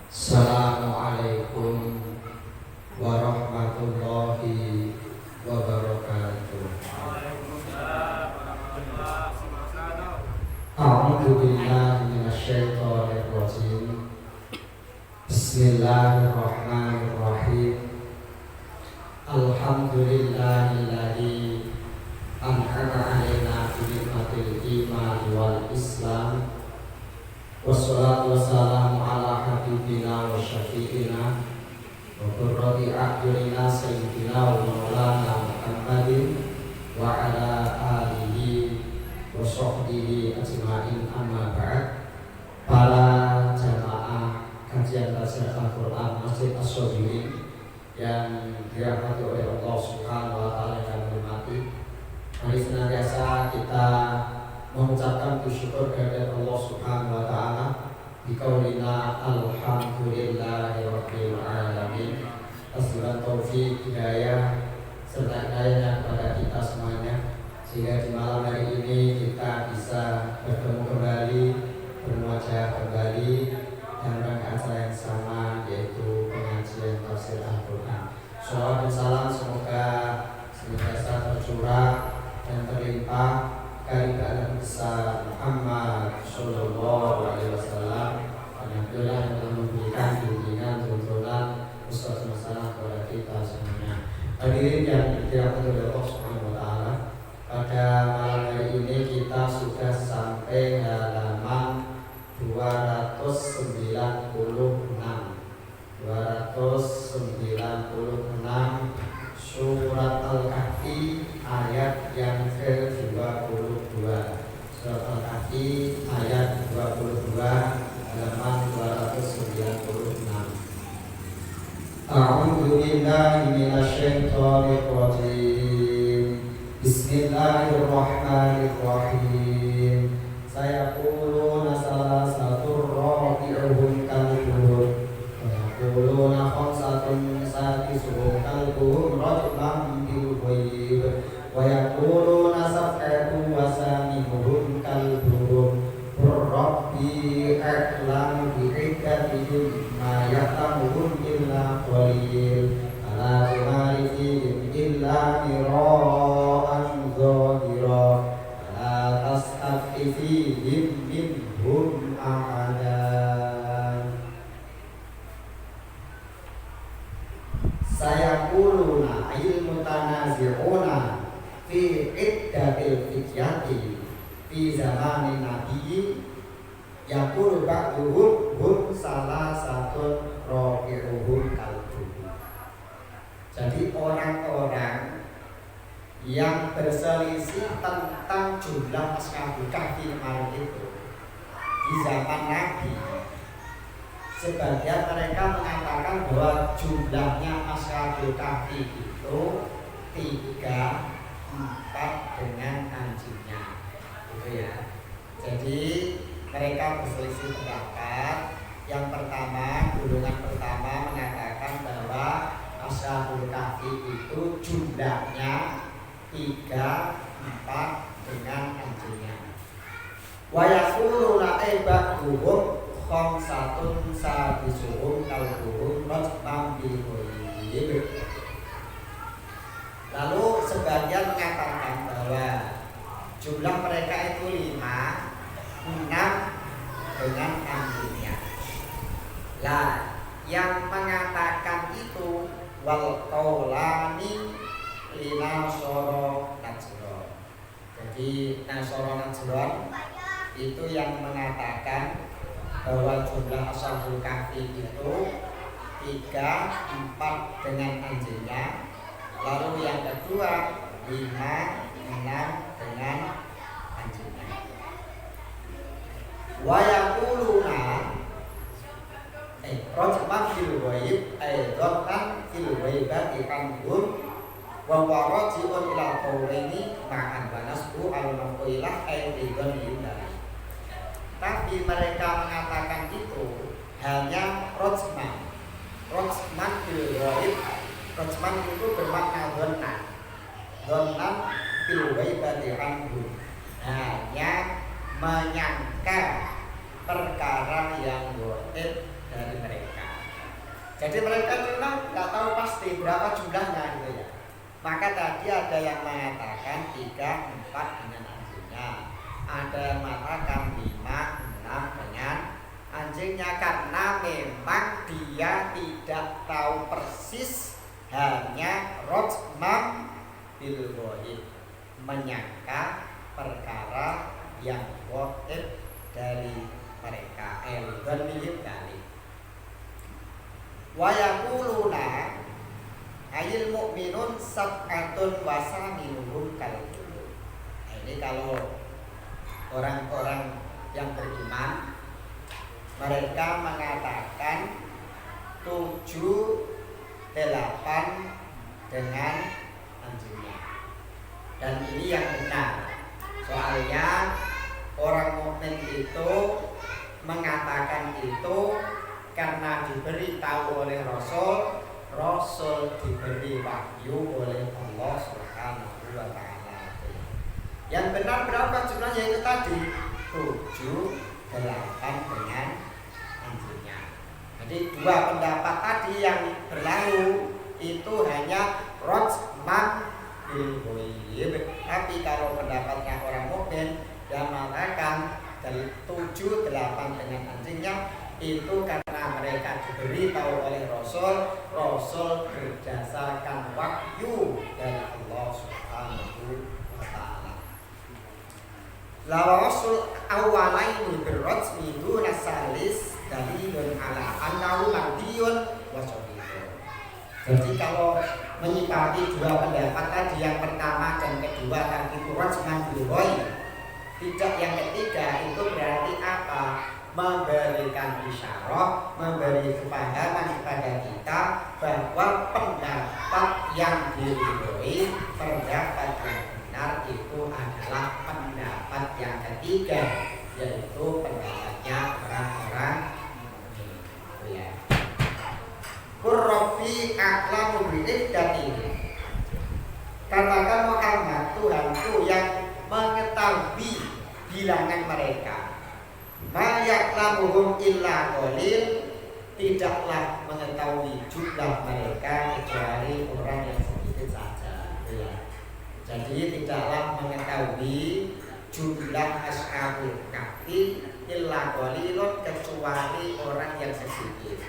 Assalamualaikum warahmatullahi wabarakatuh. A'udzu billahi minasyaitonir rajim. Bismillahirrahmanirrahim. Alhamdulillahilladzi an'ama 'alaina bi ni'matil iman wal islam. Wassalatu wassalamu ala habibina wa syafi'ina wa qurrati a'yunina sayyidina wa maulana Muhammadin wa ala alihi wa sahbihi ajma'in, amma ba'd. Para jamaah kajian tafsir Al-Quran Masjid As-Sabirin yang dirahmati oleh Allah Subhanahu wa ta'ala dan hormati, mari senantiasa kita mengucapkan syukur kehadirat Allah Subhanahu wa ta'ala biqaulina alhamdulillahirabbil alamin. Atas taufik hidayah serta hidayahnya kepada kita semuanya, sehingga di malam hari ini kita bisa bertemu kembali, bermuajah kembali dalam rangka acara yang sama, yaitu pengajian tafsir Al-Quran. Shalawat dan salam semoga senantiasa tercurah dan terlimpah keadaan besar Muhammad Sallallahu Alaihi Wasallam, alhamdulillah yang telah memberikan bimbingan, tuntunan, uswatun hasanah kepada kita semuanya. Hadirin yang dirahmati oleh Allah Subhanahu Wa Taala, pada malam hari ini kita sudah sampai halaman 296 surat Al-Kahfi ayat yang ke-22. Surat Al-Kahfi ayat 22 halaman 296. A'udzu billahi minasyaitonir rajim. Bismillahirrahmanirrahim. Sayaquluna salasatur rabi'uhum kalbuhum wa yaquluna khamsatun sadisuhum kalbuhum rajman bil ghaib wa yaquluna sab'atun wa sami'uhum kalbuhum rabbi a'lamu bi'iddatihim ma ya'lamuhum illa qalil ala tumari fihim illa mira'an zahira la tas'afi fihim minhum ahadan. Sayaquluna ilmu tanazi'una fi iddatil fityati fi zamanin nabiyyi yaqulu ba'duhum hum salasatun rabi'uhum kalbuhum. Jadi orang-orang yang berselisih tentang jumlah Ashabul Kahfi kemarin itu di zaman Nabi, sebagian mereka mengatakan bahwa jumlahnya Ashabul Kahfi itu 3, 4 dengan anjingnya, gitu ya. Jadi mereka berselisih pendapat. Yang pertama, golongan pertama mengatakan bahwa Ashabul Kahfi itu jumlahnya 3, 4 dengan anjingnya. Wa yaquluna ba'duhum khamsatun sadisuhum kalbuhum rajman bil ghaib. Lalu sebagian mengatakan bahwa jumlah mereka itu 5, 6 dengan anjingnya. Lah, yang mengatakan itu wal qaulani lina soro najron. Jadi Nasoro Najron itu yang mengatakan bahwa jumlah Ashabul Kahfi itu 3, 4 dengan anjingnya. Lalu yang kedua 5, 6 dengan anjingnya. Wa yaquluna rajman fil ghaib dzatan fil ghaibati kanhum wa warajiun ila qaulaini ma'an banasbu al-maqilah aidon lillahi. Tapi mereka mengatakan itu hanya rajman. Rajman fil ghaib, rajman itu bermakna dhanna. Dhanna fil ghaibati kanhum, hanya menyangka perkara yang gaib dari mereka. Jadi mereka itu nggak tahu pasti berapa jumlahnya gitu ya. Maka tadi ada yang mengatakan 3, 4 dengan anjingnya, ada yang mengatakan 5, 6 dengan anjingnya, karena memang dia tidak tahu persis, hanya rojmam bil ghaib, menyangka perkara yang gaib dari mereka, dan milik kali. Wa yaquluna ayil mu'minun sab'atun wa saminuhum kalbun. Ini kalau orang-orang yang beriman, mereka mengatakan 7, 8 dengan anjingnya. Dan ini yang benar. Soalnya orang mukmin itu mengatakan itu karena diberitahu oleh Rasul, Rasul diberi wahyu oleh Allah Subhanahu wa Ta'ala. Yang benar berapa jumlahnya itu tadi? 7, 8 dengan anjingnya. Jadi dua pendapat tadi yang berlalu itu hanya rojman bil ghaib. Tapi kalau pendapatnya orang mukmin yang mengatakan dari 7, 8 dengan anjingnya itu karena mereka diberi tahu oleh Rasul, Rasul berdasarkan wahyu dari Allah Subhanahu wa Ta'ala. La Rasul awalaini birrajmi duna salis dalilun ala annahu mardiyun wa sahihun. Jadi kalau menyikapi dua pendapat tadi, yang pertama dan kedua tadi itu rajman bil ghaib, tidak yang ketiga, itu berarti apa? Memberikan isyarat, memberi kepahaman kepada kita bahwa pendapat yang diridhoi, pendapat yang benar itu adalah pendapat yang ketiga, yaitu pendapatnya orang-orang ya. Qurrabi a'lamu bi'iddatihi. Katakan Muhammad, Tuhanku yang mengetahui bilangan mereka. Ma ya'lamuhum illa qalil, tidaklah mengetahui jumlah mereka kecuali orang yang sedikit saja. Ya. Jadi tidaklah mengetahui jumlah ashabul kahfi illa qalilun, kecuali orang yang sedikit.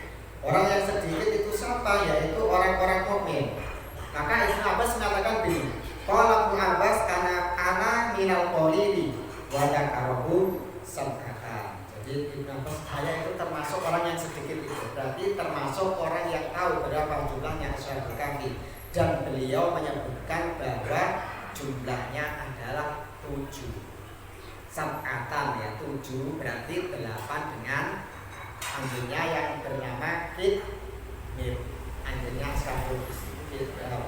Orang yang sedikit itu siapa? Yaitu orang-orang mukmin. Maka Ibnu Abbas mengatakan begini, qala Ibnu Abbas ana minal qalili wa dzakarahu sab'atan. Jadi Ibnu Abbas, saya itu termasuk orang yang sedikit itu. Berarti termasuk orang yang tahu berapa jumlahnya ashabul kahfi, dan beliau menyebutkan bahwa jumlahnya adalah 7. Sab'atan ya, 7 berarti 8 dengan anjingnya yang bernama Qitmir. Anjingnya ashabul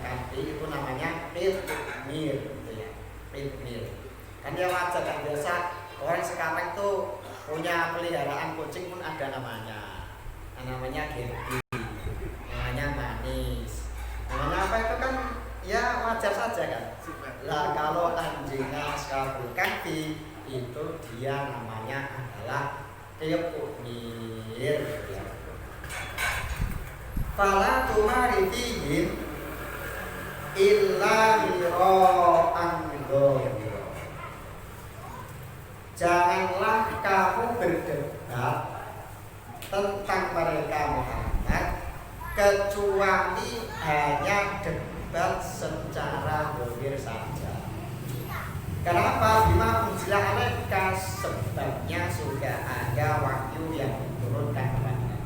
kahfi itu namanya Qitmir gitu ya. Qitmir. Kan dia wajar, kan biasa orang sekarang tuh punya peliharaan kucing pun ada namanya. Namanya Gerbi, namanya Manis, namanya apa itu kan ya wajar saja kan. Lah kalau anjingnya ashabul kahfi itu dia namanya adalah Qitmir. Fala tumarifihim illa mira'an ghayra. Janganlah kamu berdebat tentang mereka Muhammad kecuali hanya debat secara zahir saja. Kenapa? Bima unzila alaika, sebabnya sudah ada wahyu yang diturunkan kepada.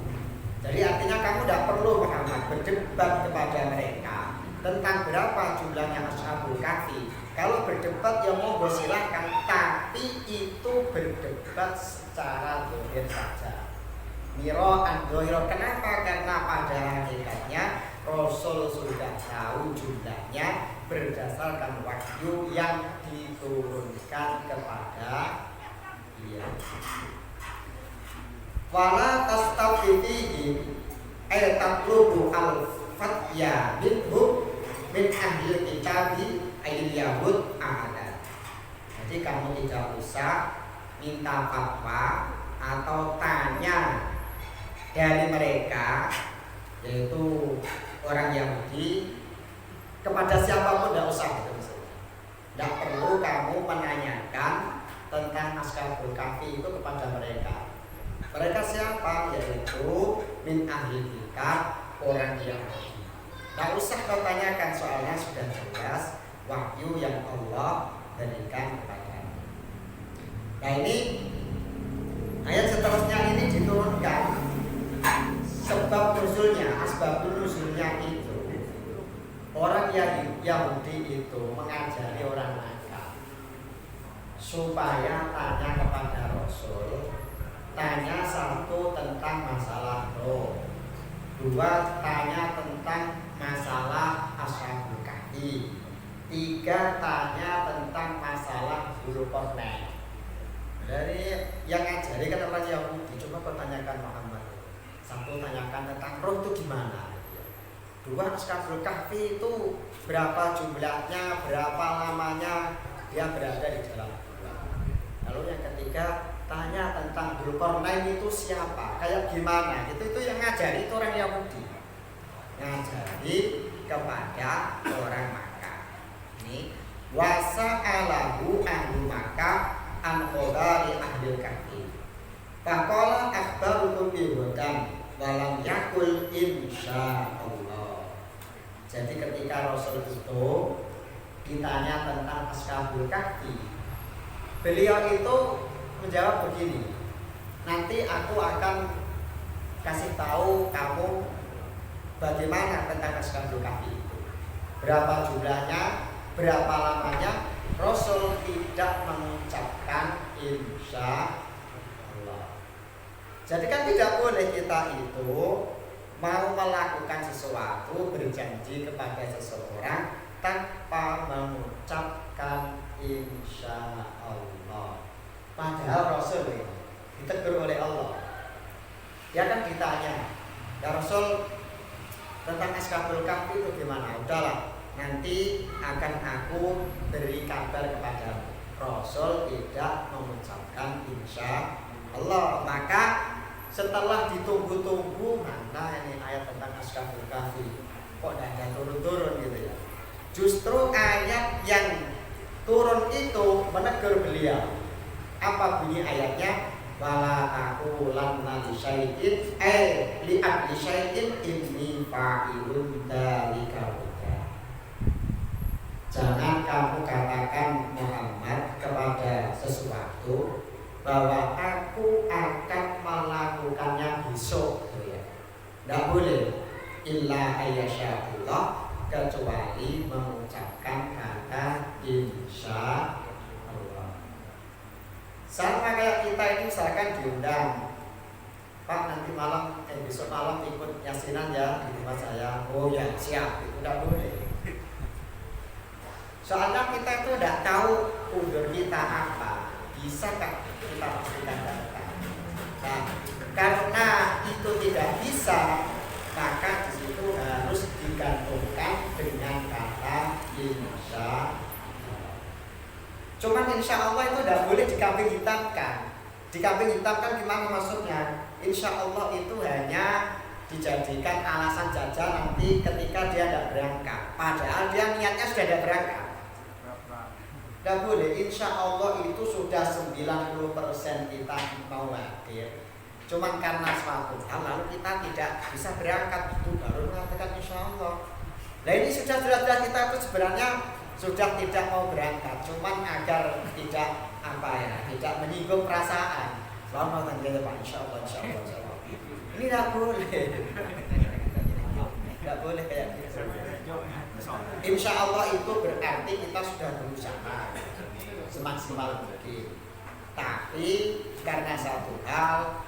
Jadi artinya kamu tidak perlu Muhammad berdebat kepada mereka tentang berapa jumlahnya ashabul kahfi. Kalau berdebat ya monggo silahkan, tapi itu berdebat secara zahir saja. Mira'an ghayra. Kenapa? Karena pada hakikatnya Rasul sudah tahu jumlahnya berdasarkan wahyu yang diturunkan kepada dia. Wala tastafidihim ay tatlubu al-fatya minhum min ahli kitabi ayil yahud ahada. Jadi kamu tidak usah minta fatwa atau tanya dari mereka yaitu orang Yahudi, kepada siapapun tidak usah gitu. Tidak perlu kamu menanyakan tentang Ashabul Kahfi itu kepada mereka. Mereka siapa? Yaitu min ahli kitab, orang Yahudi. Tidak usah kau tanyakan, soalnya sudah jelas wahyu yang Allah berikan kepada. Nah ini ayat seterusnya ini diturunkan sebab nuzulnya, asbabun nuzulnya itu orang Yahudi itu mengajari orang Makkah supaya tanya kepada Rasul, tanya satu tentang masalah roh, dua tanya tentang masalah Ashabul Kahfi, tiga tanya tentang masalah Dzulqarnain. Dari yang ngajari kan orang Yahudi, coba kau tanyakan Muhammad. Satu tanyakan tentang roh itu gimana. Dua Ashabul Kahfi itu berapa jumlahnya, berapa lamanya dia berada di dalam gua. Lalu yang ketiga tanya tentang Dzulqarnain itu siapa, kayak gimana. Itu yang ngajari itu orang Yahudi. Ngajari kepada orang Makkah. Ini wasa'alahu ahlu Makkah an qadari ahli kahfi. Faqala akhbarukum bi hudan walam yakul insyaallah. Jadi ketika Rasul itu ditanya tentang Ashabul Kahfi, beliau itu menjawab begini, nanti aku akan kasih tahu kamu bagaimana tentang Ashabul Kahfi itu, berapa jumlahnya, berapa lamanya. Rasul tidak mengucapkan insya Allah. Jadi kan tidak boleh kita itu mau melakukan sesuatu, berjanji kepada seseorang tanpa mengucapkan insya Allah. Padahal Rasul ini ditegur oleh Allah. Dia kan ditanya, ya Rasul tentang Ashabul Kahfi itu gimana? Udahlah, nanti akan aku beri kabar kepada Rasul tidak mengucapkan insya Allah. Maka setelah ditunggu-tunggu, mana ini ayat tentang Ashabul Kahfi kok tidak ada turun-turun gitu ya. Justru ayat yang turun itu menegur beliau. Apa bunyi ayatnya? Wala aqulanna li syai'in li abdi syai'in inni fa'ilun dzalika. Jangan kamu katakan Muhammad kepada sesuatu bahwa aku akan melakukannya besok. Tidak boleh. Illa ayyasya'ullah, kecuali mengucapkan kata insya Allah. Sama kayak kita ini misalkan diundang, Pak nanti malam, besok malam ikut yasinan ya di rumah saya. Oh ya siap, itu tidak boleh. Soalnya kita itu tidak tahu umur kita apa, bisa kan kita pastikan datang. Nah, karena itu tidak bisa, maka di situ harus digantungkan dengan kata insya Allah. Cuman insya Allah itu tidak boleh dikambing hitamkan. Dikambing hitamkan gimana maksudnya? Insya Allah itu hanya dijadikan alasan saja nanti ketika dia tidak berangkat. Padahal dia niatnya sudah tidak berangkat. Tidak boleh, insya Allah itu sudah 90% kita mau hadir. Cuman karena suatu hal lalu kita tidak bisa berangkat, itu baru mengatakan insya Allah. Nah ini sudah jelas-jelas kita itu sebenarnya sudah tidak mau berangkat, cuman agar tidak tidak menyinggung perasaan. Selamat datang Pak, insya Allah, insya Allah, insya Allah. Ini tidak boleh. Tidak boleh kayak gitu. Insya Allah itu berarti kita sudah berusaha semaksimal mungkin. Tapi karena satu hal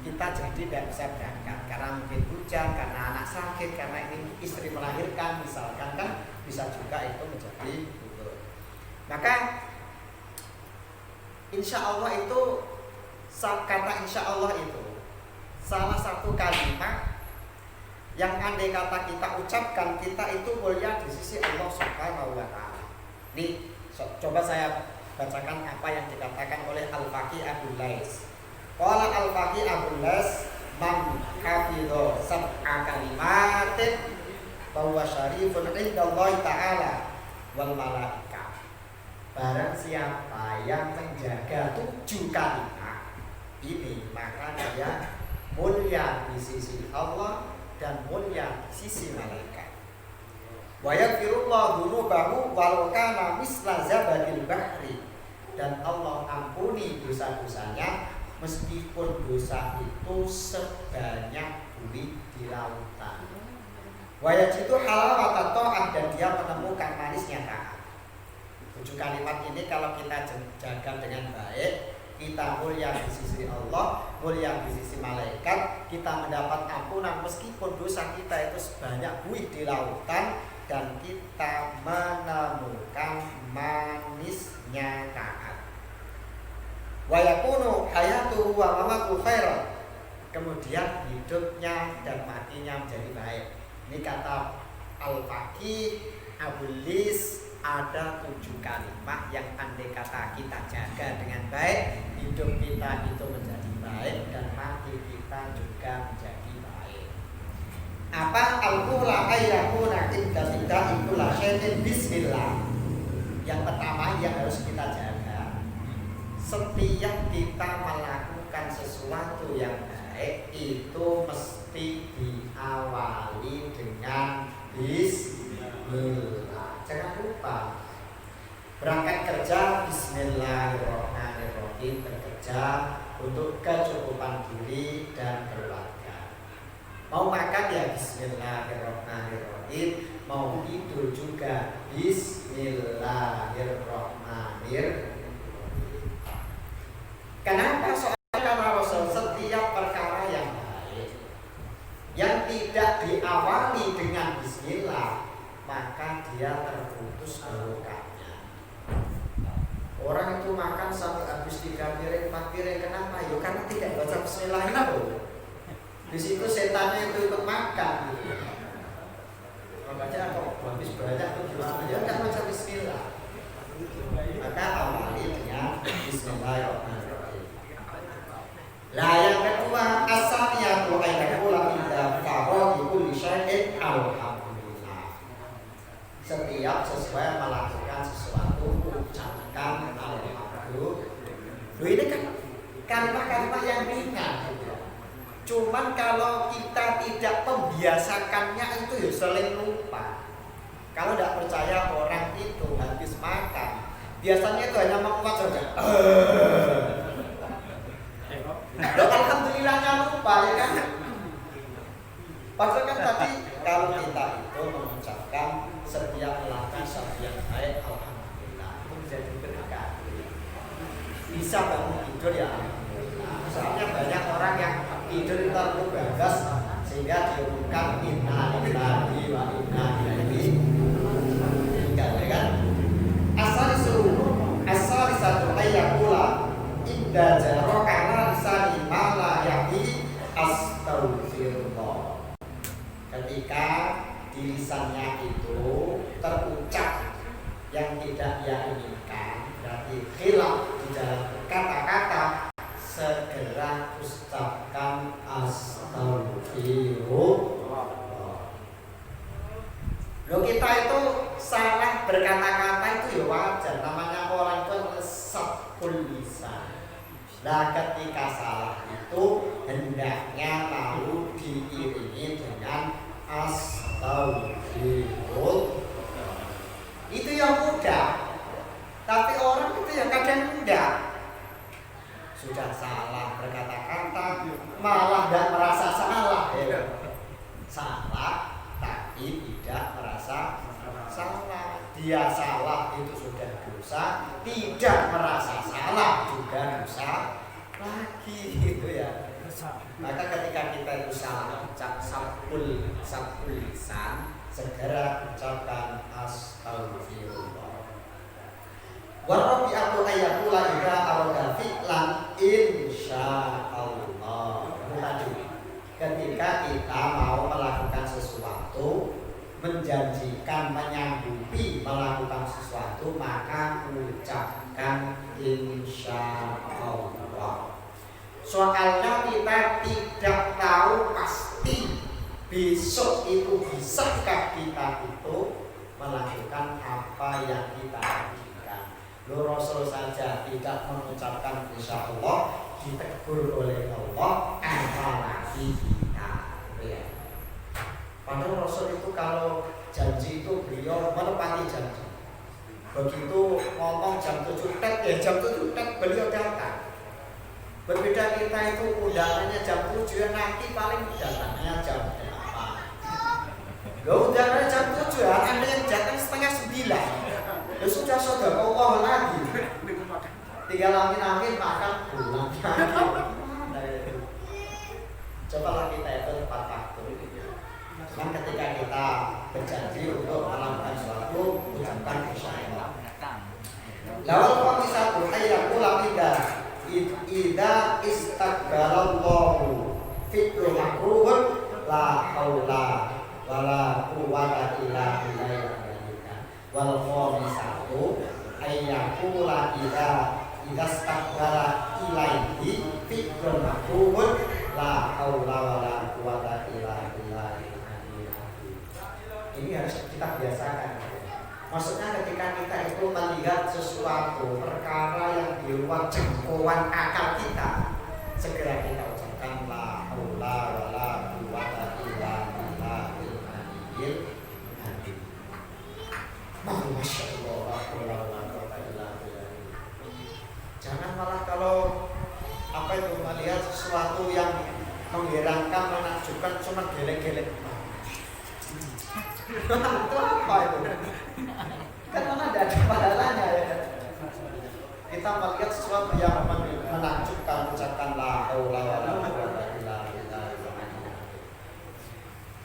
kita jadi tidak bisa berangkat karena mungkin hujan, karena anak sakit, karena ini istri melahirkan misalkan, kan bisa juga itu menjadi gugur. Maka insya Allah itu, kata insya Allah itu salah satu kalimat yang andai kata kita ucapkan, kita itu mulia di sisi Allah Subhanahu wa Ta'ala. Nih, coba saya bacakan apa yang dikatakan oleh Al-Faqih Abul Lais. Qala Al-Faqih Abul Lais man hafidho sab'a kalimat bahwa syarifun indallahi ta'ala wal malaikah. Barang siapa yang menjaga 7 kalimat ini, maka dia mulia di sisi Allah dan mulia di sisi malaikat. Wa yaghfirullahu dzunubahu walau kana misla zabadil bahri. Dan Allah ampuni dosa-dosanya meskipun dosa itu sebanyak buih di lautan. Wa yajidu halawata ta'ah, dan dia menemukan manisnya taat. 7 kalimat ini kalau kita jaga dengan baik, kita mulia di sisi Allah, mulia di sisi malaikat, kita mendapat ampunan meskipun dosa kita itu sebanyak buih di lautan, dan kita menemukan manisnya taat. Wa yakunu hayatuhu wa mamatuhu khairan. Kemudian hidupnya dan matinya menjadi baik. Ini kata Al-Faqih Abul Lis, ada 7 kalimat yang andai kata kita jaga dengan baik, hidup kita itu menjadi baik dan mati kita juga menjadi baik. Apa al-ula ayyakuna inda ikula syai'in bismillah. Yang pertama yang harus kita jaga, setiap kita melakukan sesuatu yang baik itu mesti diawali dengan bismillah. Jangan lupa berangkat kerja bismillahirrahmanirrahim, bekerja untuk kecukupan diri dan keluarga. Mau makan ya bismillahirrahmanirrahim, mau tidur juga bismillahirrahmanirrahim. Kenapa? Soalnya karena Rasul setiap perkara yang baik yang tidak diawali dengan bismillah, maka dia terputus barokahnya. Orang itu makan sampai habis 3 piring, 4 piring, kenapa? Ya karena tidak baca bismillah itu. Di situ setannya itu ikut makan. Makanya kok habis banyak tuh gimana? Ya enggak baca bismillah. Maka awali dengan bismillahirrahmanirrahim. Lah yang kedua, as-saniyatu ayyakula inda faraghi kulli syai'in alhamdulillah. Setiap sesuai melakukan sesuatu ucapkan alhamdulillah. Loh, ini kan kalimat-kalimat yang ringan. Cuman kalau kita tidak membiasakannya itu ya sering lupa. Kalau tidak percaya orang itu habis makan, biasanya itu hanya menguap saja. Loh, alhamdulillahnya lupa ya kan. Padahal kan tadi kalau kita itu mengucapkan setiap melakukan sesuatu yang baik, alhamdulillah, itu menjadi berkah. Bisa bangun tidur ya alhamdulillah. Soalnya banyak orang yang tidur terlalu bagas sehingga diumumkan inna lillahi wa inna ilaihi raji'un, ya kan? Asal satu ayakula inda jarokana lisani mala yahi astaghfirullah. Ketika di lisannya itu terucap yang tidak ia inginkan, berarti khilaf di dalam kata-kata, segera ucapkan astagfirullah. Loh, kita itu salah berkata-kata itu ya wajar, namanya orang itu sabul lisan. Nah, ketika salah itu hendaknya lalu diiringi dengan astagfirullah. Itu yang mudah. Tapi orang itu yang kadang mudah. Sudah salah berkata-kata malah tidak merasa salah. Salah tapi tidak merasa salah. Dia salah itu sudah dosa, tidak merasa salah juga dosa lagi, gitu ya. Maka ketika kita itu salah ucap sabul lisan, segera ucapkan astagfirullah. Wa rabi'atu ayyakula idza arada fi'lan insyaallah. Tadi ketika kita mau melakukan sesuatu, menjanjikan, menyanggupi melakukan sesuatu, maka ucapkan insyaallah. Soalnya kita tidak tahu pasti besok itu bisakah kita itu melakukan apa yang kita inginkan. Rasul saja tidak mengucapkan insya Allah, ditegur oleh Allah, apalagi kita. Ya. Padahal Rasul itu kalau janji itu beliau menepati janji. Begitu ngomong jam 7 tek, ya jam 7 tek beliau datang. Berbeda kita itu undangannya jam 7, nanti paling datangnya jam 8. Loh undangannya jam 7, Anda yang datang setengah 9. Ya sudah Allah lagi. Tinggal amin-amin makan pulang. Cobalah kita itu tepat waktu. Cuman ketika kita berjanji untuk melakukan suatu, ucapkan insya-Allah. Lalu kami satu ayat ulang ida istaqbalallahu fi'lu makruhun la haula wala quwwata illa billah. Wal khamisatu ayyakula ida istaqbala ilaihi fi'lu makruhun la haula wala quwwata illa billah. Ini harus kita biasakan. Maksudnya ketika kita itu melihat sesuatu perkara yang di luar jangkauan akal kita, segera kita ucapkan la haula wala quwwata illa billah. Masya Allah, la haula wala quwwata illa billah. Jangan malah kalau itu melihat sesuatu yang mengherankan, menakjubkan, cuma gelek-gelek. Itu apa itu? Kan mana tidak ada pahalanya ya. Kita melihat sesuatu yang menakjubkan, ucapkan la haula wala quwwata illa billah.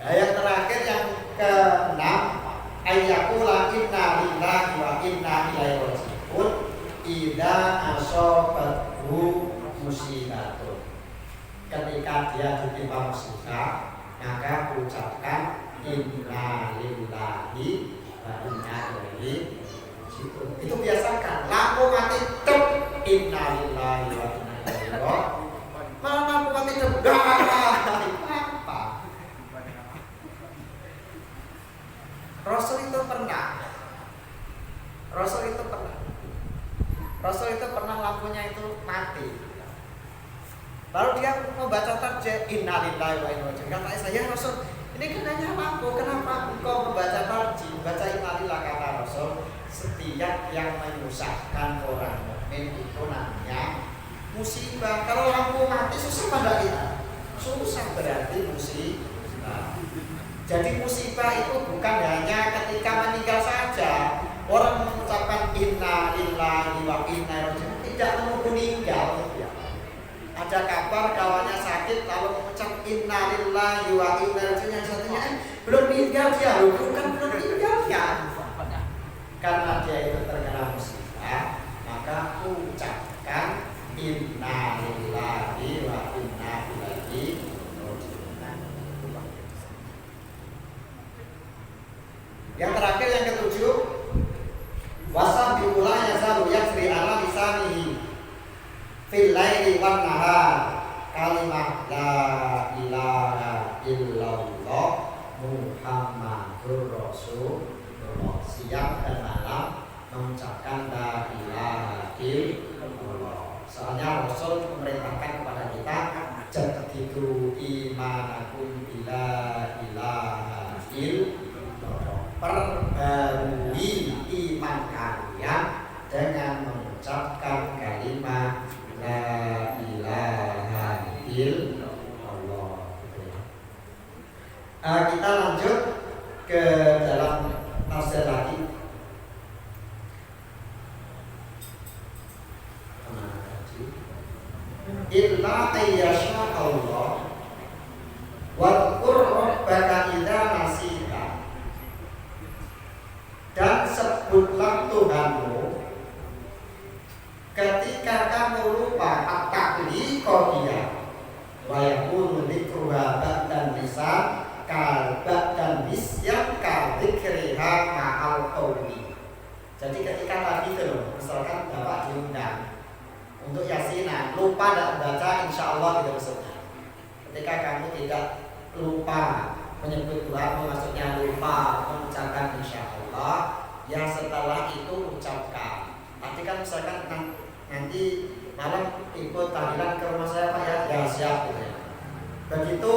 Yang terakhir yang ke-6, ayyakula inna lillahi wa inna ilaihi raji'un idza asabathu musibatun. Ketika dia ditimpa musibah, maka ucapkan inna lillahi wa inna ilaihi raji'un. Itu biasakan. Lampu mati tek, inna lillahi wa inna ilaihi raji'un. Malah lampu mati tek, apa? Rasul itu pernah lampunya itu mati. Lalu dia membaca tarjih inna lillahi wa inna ilaihi raji'un. Kata saya, Rasul, ini kan hanya lampu, kenapa engkau membaca tarjih, membaca innalillah? Kata Rasul, setiap yang menyusahkan orang mukmin itu namanya musibah. Kalau lampu mati susah pada kita, susah berarti musibah. Jadi musibah itu bukan hanya ketika meninggal saja. Orang mengucapkan inna lillahi wa inna ilaihi raji'un tidak menunggu meninggal. Ada kabar kawannya sakit lalu mengucap inna lillahi wa inna ilaihi raji'un, yang satunya belum meninggal dia, bukan belum meninggal ya. Karena dia itu terkena musibah, maka ucapkan inna lillahi wa inna ilaihi raji'un. Yang terakhir yang ketujuh, wasabiqul yazalu yasri ala lisanihi fil laili wan nahar kalimat la ilaha illallah Muhammadur Rasulullah. Siang dan malam mengucapkan la ilaha illallah. Soalnya Rasul memerintahkan kepada kita jadidu imanakum bila ilaha illallah. Perbarui iman kalian dengan mengucapkan kalimat la ilaha illallah. Kita lanjut ke dalam tafsir lagi. Illa ayyasha Allah wa qur rabbaka idza nasita. Dan sebutlah Tuhanmu ketika kamu lupa at-taqliqiyah wa yakunu dzikruha ba'dan lisan ba'dan nisyan ka dzikriha ma'al qawli. Jadi ketika tadi itu loh, misalkan Bapak diundang untuk yasinan, lupa tidak membaca, insya Allah itu maksudnya. Ketika kamu tidak lupa menyebut Tuhan maksudnya lupa mengucapkan insya Allah, ya setelah itu ucapkan. Nanti kan misalkan nanti malam ikut tahlilan ke rumah saya Pak ya siap gitu ya. Begitu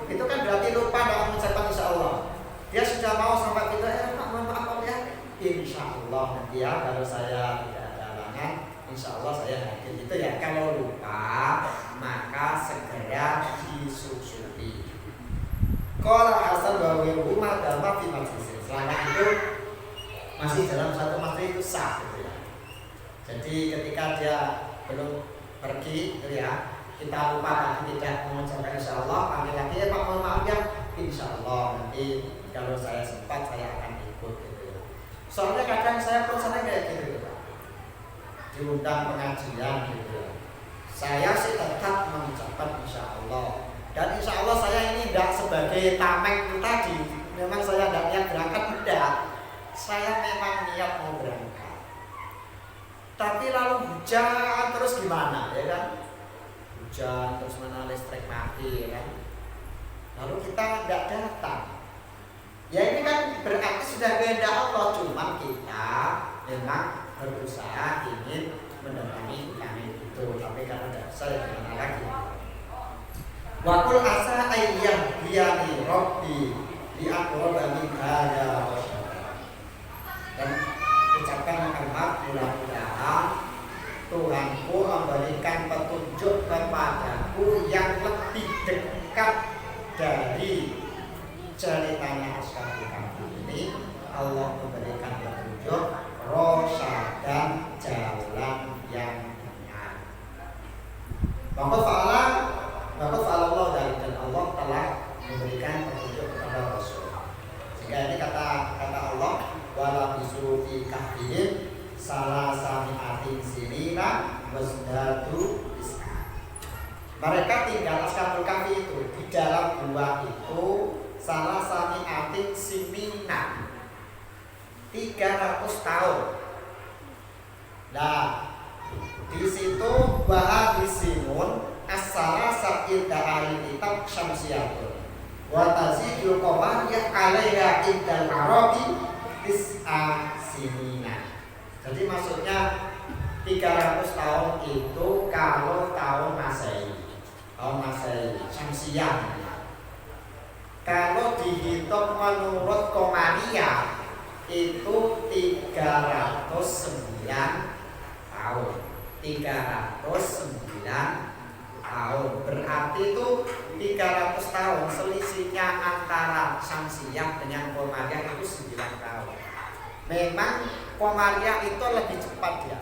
itu kan berarti lupa dalam mengucapkan insya Allah. Dia sudah mau sampai kita Pak mohon maaf ya, insya Allah nanti ya kalau saya tidak ada halangan, insya Allah saya hadir itu ya. Kalau lupa maka segera disusupi. Qala Hasan wa rumah dalam di majlis. Selama itu masih dalam satu majlis itu sah gitu ya. Jadi ketika dia belum pergi gitu ya, kita lupa tadi tidak mengucapkan insya Allah, panggil lagi ya Pak mohon maaf ya, insya Allah nanti kalau saya sempat saya akan ikut gitu ya. Soalnya kadang saya pun sana kayak gitu Pak, diundang pengajian gitu ya, saya sih tetap mengucapkan insya Allah. Dan insya Allah saya ini tidak sebagai tameng itu tadi, memang saya tidak niat berangkat, tidak. Saya memang niat mau berangkat. Tapi lalu hujan terus gimana ya kan? Hujan terus mana listrik mati ya kan? Lalu kita tidak datang. Ya ini kan berarti sudah kehendak Allah, cuma kita memang berusaha ingin mendatangi kami itu, tapi karena tidak saya gimana lagi. Wakul asa ayyam biyani Rabbi di aqraba min hadza dan ucapkan Muhammad mudah-mudahan Tuhanku memberikan petunjuk kepadaku yang lebih dekat dari ceritanya Ashabul Kahfi ini. Allah memberikan petunjuk rosa dan jalan yang benar. Maka Allah dan Allah telah memberikan petunjuk kepada Rasul. Sehingga ini kata Allah, wala bisu fi kahfihim salasami'atin sinina wasdadu is'a. Mereka tinggal Ashabul Kahfi itu di dalam gua itu salasami'atin sinina 300 tahun. Nah, di situ bahadisinun as-salasat inda'al kitab syamsiyatun wa tazidul qamariyah alaiha indal arabi tis'a sinina. Jadi maksudnya 300 tahun itu kalau tahun Masehi syamsiyah. Kalau dihitung menurut qamariyah itu 309 tahun. 309 tahun berarti itu 300 tahun selisihnya antara Syamsiyah dengan Qamariyah itu 9 tahun. Memang Qamariyah itu lebih cepat dia,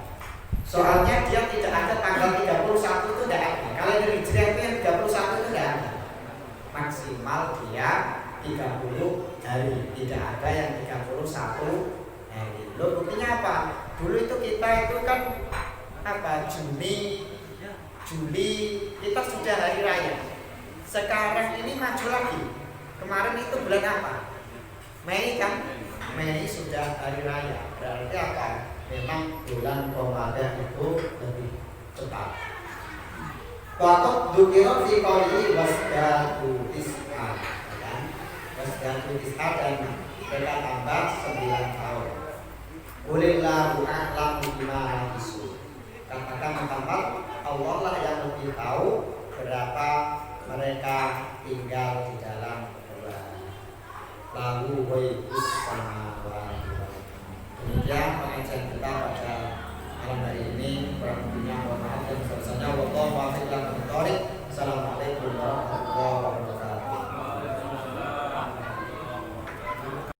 soalnya dia tidak ada tanggal 31 itu tidak ada. Kalau dari Hijriah itu yang 31 itu tidak ada, maksimal dia 30 hari, tidak ada yang 31 hari. Loh buktinya apa? Dulu itu kita itu kan Juli kita sudah hari raya. Sekarang ini maju lagi. Kemarin itu bulan apa? Mei kan? Mei sudah hari raya. Berarti apa? Memang bulan Ramadan itu lebih cepat. Waktu dukiro fi qawli wasdatu tis'a, kan? Wasdatu tis'a dan mereka tambah 9 tahun. Ulillahu a'lamu bima yabisu. Katakan Muhammad, Allah lah yang lebih tahu berapa mereka tinggal di dalam gua. Lalu